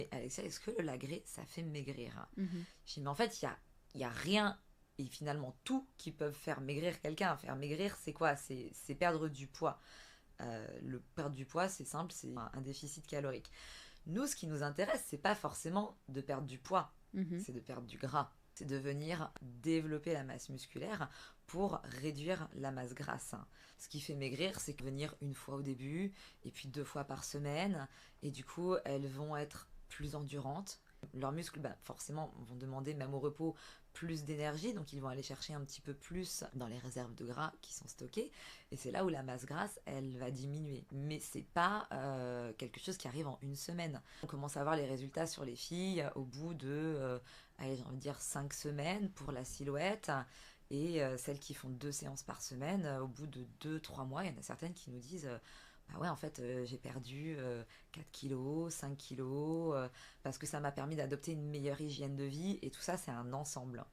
Et Alexia, est-ce que la gré, ça fait maigrir? Mhm. Je dis, mais en fait, il y a rien et finalement tout qui peuvent faire maigrir quelqu'un. Faire maigrir, c'est quoi? C'est perdre du poids. Le perdre du poids, c'est simple, c'est un déficit calorique. Nous, ce qui nous intéresse, c'est pas forcément de perdre du poids, Mhm. c'est de perdre du gras. C'est de venir développer la masse musculaire pour réduire la masse grasse. Ce qui fait maigrir, c'est que venir une fois au début, et puis 2 fois par semaine, et du coup, elles vont être plus endurantes. Leurs muscles, bah, forcément, vont demander, même au repos, plus d'énergie, donc ils vont aller chercher un petit peu plus dans les réserves de gras qui sont stockées, et c'est là où la masse grasse, elle va diminuer. Mais c'est pas quelque chose qui arrive en une semaine. On commence à voir les résultats sur les filles au bout de, allez, j'ai envie de dire 5 semaines pour la silhouette. Et celles qui font 2 séances par semaine, au bout de 2, 3 mois, il y en a certaines qui nous disent bah ouais, en fait, j'ai perdu 4 kilos, 5 kilos, parce que ça m'a permis d'adopter une meilleure hygiène de vie. Et tout ça, c'est un ensemble.